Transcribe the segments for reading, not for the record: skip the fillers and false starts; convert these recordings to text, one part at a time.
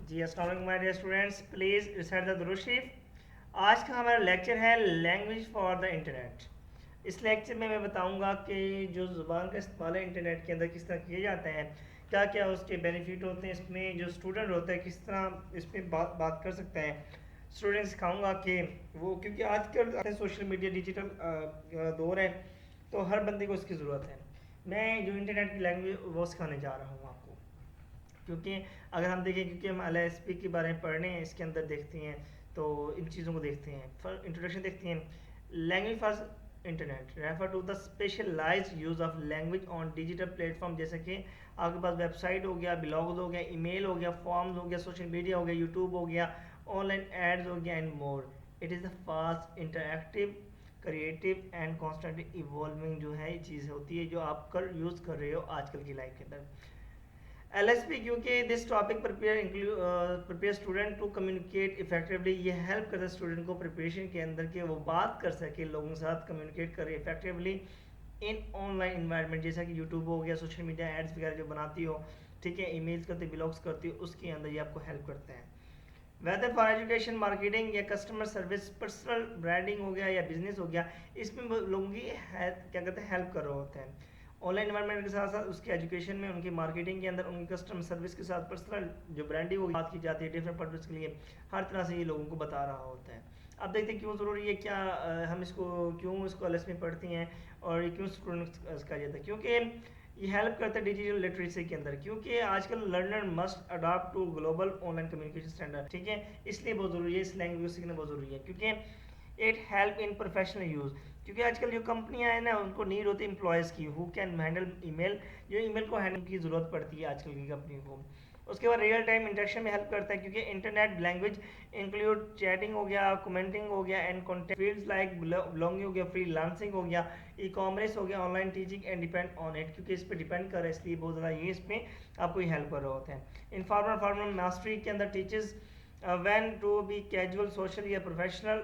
जी अस्सलाम वालेकुम my dear students, please recite the दुरूद शरीफ। आज का हमारा लेक्चर है लैंग्वेज फॉर द इंटरनेट। इस लेक्चर में मैं बताऊंगा कि जो ज़ुबान का इस्तेमाल है इंटरनेट के अंदर किस तरह किए जाते हैं, क्या क्या उसके बेनिफिट होते हैं, इसमें जो स्टूडेंट होते हैं किस तरह इस पर बात कर सकते हैं। स्टूडेंट सिखाऊंगा कि वो, क्योंकि आजकल सोशल मीडिया डिजिटल दौर है, तो हर बंदे को इसकी ज़रूरत है। मैं जो इंटरनेट की लैंग्वेज वो सिखाने जा रहा हूँ आपको, क्योंकि अगर हम देखें, क्योंकि हम LSP के बारे में पढ़ रहे हैं, इसके अंदर देखते हैं तो इन चीज़ों को देखते हैं। फॉर इंट्रोडक्शन देखते हैं। Language for internet refer to the specialised use of language on digital platform, जैसे कि आपके पास वेबसाइट हो गया, ब्लॉग्स हो गया, ईमेल हो गया, फॉर्म्स हो गया, सोशल मीडिया हो गया, यूट्यूब हो गया, ऑनलाइन एड्स हो गया and more. It is the fast interactive creative and constantly evolving जो है चीज़ होती है जो आप कर यूज़ कर रहे हो आजकल की लाइफ के अंदर। LSP, क्योंकि this topic prepare student to communicate effectively, ये हेल्प करता है स्टूडेंट को प्रिपरेशन के अंदर कि वो बात कर सके, लोगों के साथ कम्युनिकेट करे इफेक्टिवली इन ऑनलाइन इन्वायरमेंट, जैसा कि यूट्यूब हो गया, सोशल मीडिया एड्स वगैरह जो बनाती हो, ठीक है, ईमेल्स करती हो, ब्लॉग्स करती हो, उसके अंदर ये आपको हेल्प करते हैं। वेदर फॉर एजुकेशन, मार्केटिंग या कस्टमर सर्विस, पर्सनल ब्रांडिंग हो गया या बिजनेस हो गया, इसमें लोगों की क्या कहते हैं हेल्प कर रहे होते हैं। ऑनलाइन इन्वायरमेंट के साथ साथ उसके एजुकेशन में, उनकी मार्केटिंग के अंदर, उनकी कस्टमर सर्विस के साथ पर्सनल जो ब्रांडिंग की बात की जाती है डिफरेंट पर्पज के लिए, हर तरह से ये लोगों को बता रहा होता है। अब देखते हैं क्यों ज़रूरी है, क्या हम इसको क्यों इसको LS में पढ़ती हैं और ये क्यों स्टूडेंट्स का जाता है, क्योंकि ये हेल्प करता है डिजिटल लिटरेसी के अंदर, क्योंकि आजकल learner must adopt to global online communication standard, ठीक है, इसलिए बहुत ज़रूरी है, इस लैंग्वेज को सीखना बहुत ज़रूरी है, क्योंकि it help in professional use. क्योंकि आजकल जो कंपनियां हैं ना, उनको नीड होती है एम्प्लॉयज़ की हु कैन हैंडल ईमेल, जो ईमेल को हैंडल की ज़रूरत पड़ती है आजकल की कंपनी को। उसके बाद रियल टाइम इंटरेक्शन में हेल्प करता है, क्योंकि इंटरनेट लैंग्वेज इंक्लूड चैटिंग हो गया, कमेंटिंग हो गया and content fields like blogging हो गया, फ्रीलांसिंग हो गया, ई कॉमर्स हो गया, online teaching and depend on it, क्योंकि इस पर डिपेंड कर रहा है, इसलिए बहुत ज़्यादा ये इसमें आपको हेल्प कर रहे होते हैं। इनफॉर्मल फॉर्मल मास्टरी के अंदर teachers want to be casual social या प्रोफेशनल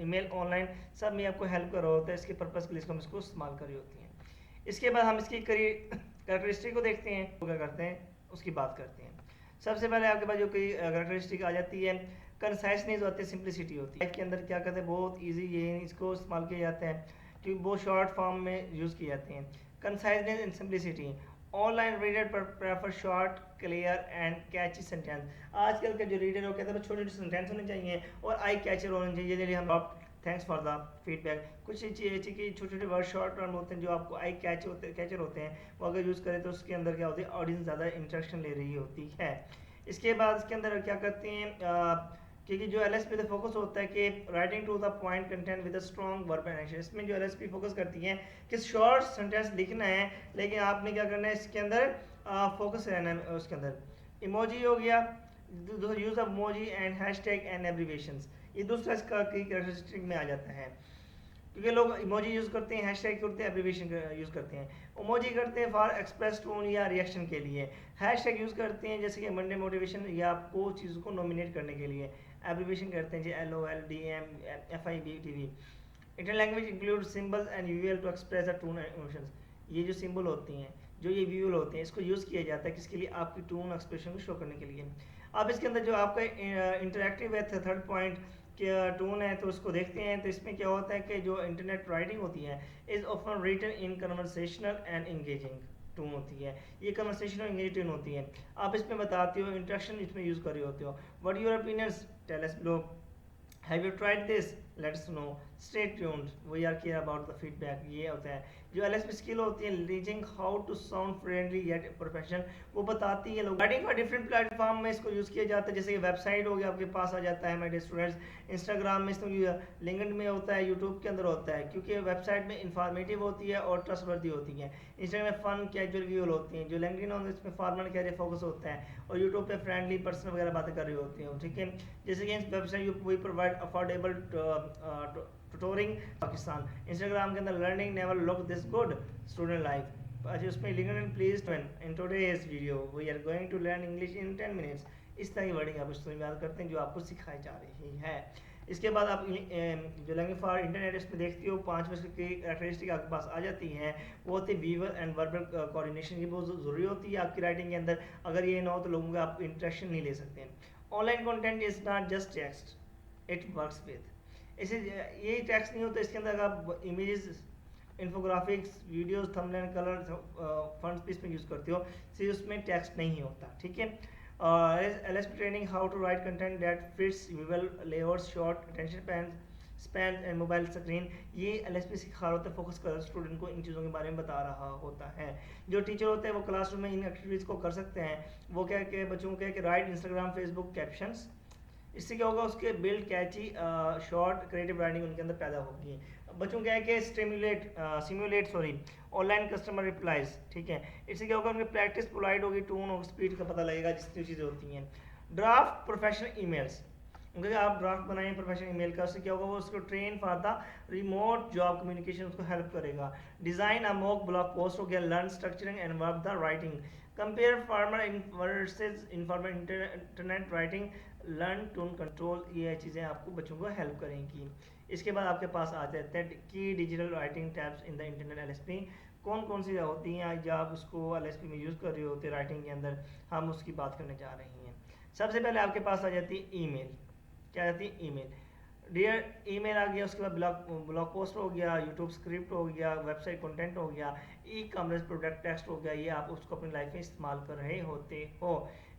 ईमेल ऑनलाइन, सब में आपको हेल्प कर रहा होता है, इसके पर्पज़ के लिए हम इसको इस्तेमाल कर रही होती हैं। इसके बाद हम इसकी कैरेक्टरिस्टिक को देखते हैं, तो क्या करते हैं उसकी बात करते हैं। सबसे पहले आपके पास जो कोई कैरेक्टरिस्टिक आ जाती है, कंसाइसनेस होती है, सिंप्लिसिटी होती है। के अंदर क्या करते हैं, बहुत ईजी ये इसको इस्तेमाल किया जाता है, क्योंकि बहुत शॉर्ट फॉर्म में यूज़ किए जाते हैं। Conciseness and simplicity, online reader पर prefer short clear and catchy sentence. आजकल के जो रीडर हो कहते हैं छोटे छोटे सेंटेंस होने चाहिए और आई कैचर होने चाहिए, जैसे हम थैंक्स फॉर द फीडबैक। कुछ चीज़ कि छोटे छोटे वर्ड शॉर्ट टर्म होते हैं जो आपको आई कैचर होते हैं, वो अगर यूज़ करें तो उसके अंदर क्या होती है, ऑडियंस ज़्यादा इंटरेक्शन ले रही होती है। इसके बाद इसके अंदर क्या करते हैं, क्योंकि जो LSP पे फोकस होता है कि writing to the point content with a strong verb and action, इसमें जो LSP फोकस करती है कि शॉर्ट सेंटेंस लिखना है, लेकिन आपने क्या करना है इसके अंदर फोकस रहना है। उसके अंदर इमोजी हो गया, use of emoji and hashtag and abbreviations, ये दूसरा इसका की कैरेक्टरिस्टिक में आ जाता है, क्योंकि लोग इमोजी यूज़ करते हैं, हैशटैग करते हैं, एब्रीविएशन यूज़ करते हैं। इमोजी करते हैं फॉर एक्सप्रेस टोन या रिएक्शन के लिए, हैशटैग यूज़ करते हैं जैसे कि मंडे मोटिवेशन या आपको चीज़ों को नॉमिनेट करने के लिए, एब्रीविएशन करते हैं जी LOL, DM, FIBTV। Indian language include symbols and यूएल to express the tone and emotions. ये जो सिंबल होती हैं, जो ये व्यूअल होते हैं, इसको यूज़ किया जाता है किसके लिए, आपकी टोन एक्सप्रेशन को शो करने के लिए। अब इसके अंदर जो आपका इंटरेक्टिव है, थर्ड पॉइंट क्या टोन है, तो उसको देखते हैं। तो इसमें क्या होता है कि जो इंटरनेट राइटिंग होती है is often written in conversational and engaging tone होती है, ये कन्वर्सेशनल इंगेज टोन होती है। आप इसमें बताते हो, इंटरेक्शन इसमें यूज़ कर रहे होते हो। What your opinions, tell us below, have you tried this, let's know, stay tuned, we are care about the feedback. ये होता है जो LSP स्किल होती है, reaching how to sound friendly yet professional, वो बताती है लोग। राइटिंग फॉर डिफरेंट प्लेटफॉर्म में इसको यूज़ किया जाता है, जैसे कि वेबसाइट हो गया आपके पास आ जाता है माय स्टूडेंट्स, इंस्टाग्राम में इसमें, लिंक्डइन में होता है, यूट्यूब के अंदर होता है, क्योंकि वेबसाइट में इंफॉर्मेटिव होती है और ट्रस्टवर्दी होती है। इंस्टाग्राम में फन कैजुअल व्यूअल होती हैं, जो लिंक्डइन होता है इसमें फॉर्मल कैरियर फोकस होता है, और यूट्यूब पे फ्रेंडली पर्सनल वगैरह बातें कर रही होती हैं, ठीक है। जैसे कि इस website we provide affordable tutoring Pakistan. Instagram के अंदर learning never look this good student life. अच्छा, उसमें LinkedIn please in today's video we are going to learn English in 10 minutes. इस तरह की वर्डिंग आप उसमें याद करते हैं जो आपको सिखाई जा रही है। इसके बाद आप जो लैंग्वेज फॉर इंटरनेट इसमें देखती हो 5 की कैरेक्टरिस्टिक आपके पास आ जाती हैं। वो होती है वीवर एंड वर्बल कोऑर्डिनेशन की बहुत ज़रूरी होती है आपकी राइटिंग के अंदर। अगर ये ना हो तो लोगों का आप इंटरेक्शन नहीं ले सकते हैं। Online content is not just text, it works with. इसे ये टेक्स्ट नहीं होता, इसके अंदर आप images, infographics, videos, thumbnail, colour, fund space में यूज़ करते हो, सिर्फ उसमें टेक्स्ट नहीं होता, ठीक है। LSP training how to write content that fits visual layouts, short attention span and mobile screen. ये LSP सिखा रहा होता है, फोकस कर स्टूडेंट को इन चीज़ों के बारे में बता रहा होता है। जो टीचर होते हैं वो क्लासरूम में इन एक्टिविटीज़ को कर सकते हैं। वो क्या कि बच्चों को क्या कि राइट इंस्टाग्राम फेसबुक कैप्शंस, इससे क्या होगा उसके बिल्ड कैची शॉर्ट क्रिएटिव राइटिंग उनके अंदर पैदा होगी। बच्चों क्या है कि सिमुलेट ऑनलाइन कस्टमर रिप्लाईज, ठीक है। इससे क्या होगा उनकी प्रैक्टिस पोलाइट होगी, टोन और स्पीड का पता लगेगा, जितनी चीज़ें होती हैं। ड्राफ्ट प्रोफेशनल ईमेल्स, उनका आप ड्राफ्ट बनाएं प्रोफेशनल ईमेल का, उससे क्या होगा वो उसको train for the remote job communication उसको हेल्प करेगा। Design a mock blog post हो गया, learn structuring and verb the writing, compare farmer versus informal internet writing, learn tone control, ये चीज़ें आपको बच्चों को हेल्प करेंगी। इसके बाद आपके पास आ जाते हैं की digital writing tabs in the internet LSP। कौन कौन सी होती हैं जब आप उसको LSP में यूज़ कर रहे होते राइटिंग के अंदर, हम उसकी बात करने जा रहे हैं। सबसे पहले आपके पास आ जाती है ईमेल। क्या आती है? ईमेल। डियर ईमेल आ गया, उसके बाद ब्लॉग पोस्ट हो गया, यूट्यूब स्क्रिप्ट हो गया, वेबसाइट कंटेंट हो गया, ई-कॉमर्स प्रोडक्ट टेक्स्ट हो गया, ये आप उसको अपनी लाइफ में इस्तेमाल कर रहे होते हो।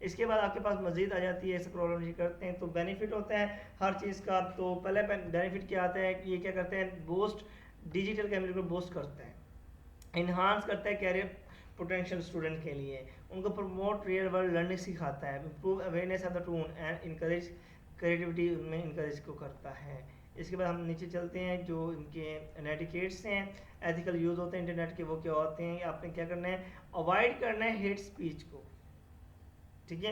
इसके बाद आपके पास मजीद आ जाती है, स्क्रॉल नीचे करते हैं तो बेनिफिट होता है हर चीज़ का। तो पहले बेनिफिट क्या आता है कि ये क्या करते हैं, बूस्ट डिजिटल कैरियर को बूस्ट करते हैं, इन्हांस करता है कैरियर पोटेंशियल स्टूडेंट के लिए, उनको प्रमोट रियल वर्ल्ड लर्निंग सिखाता है, improve awareness of the tone and encourage creativity में इनकरेज को करता है। इसके बाद हम नीचे चलते हैं, जो इनके एटिकेट्स हैं, एथिकल यूज़ होते हैं इंटरनेट के, वो क्या होते हैं, आपने क्या करना है, अवॉइड करना है हेट स्पीच को, ठीक है।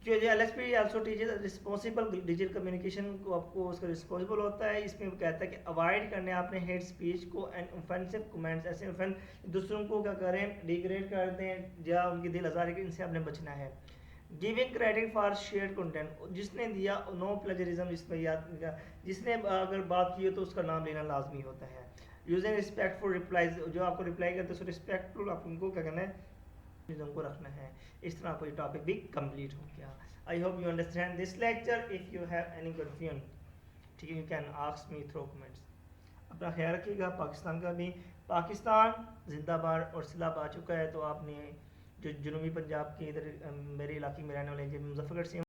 जो LSP also teaches responsible digital communication को, आपको उसका रिस्पॉन्सिबल होता है। इसमें कहता है कि अवॉइड करने आपने हेट स्पीच को एंड ऑफेंसिव कमेंट्स, ऐसे दूसरों को क्या करें, डिग्रेड कर दें या उनकी दिल आज़ारी के, इनसे आपने बचना है। Giving credit for share content, जिसने दिया नो प्लेजरिज्म, जिसमें याद जिसने अगर बात की हो तो उसका नाम लेना लाजमी होता है। यूजिंग रिस्पेक्टफुल रिप्लाईज, जो आपको रिप्लाई करते हैं रिस्पेक्टफुल आप उनको क्या करना है, को रखना है। इस तरह कोई टॉपिक भी कंप्लीट हो गया। I hope you understand this lecture. If you have any confusion, ठीक है, you can ask me through comments. अपना ख्याल रखिएगा, पाकिस्तान का भी, पाकिस्तान जिंदाबाद और सिलाब आ चुका है। तो आपने जो जनूबी पंजाब के इधर मेरे इलाके में रहने वाले, जब मुजफ्फरगढ़ से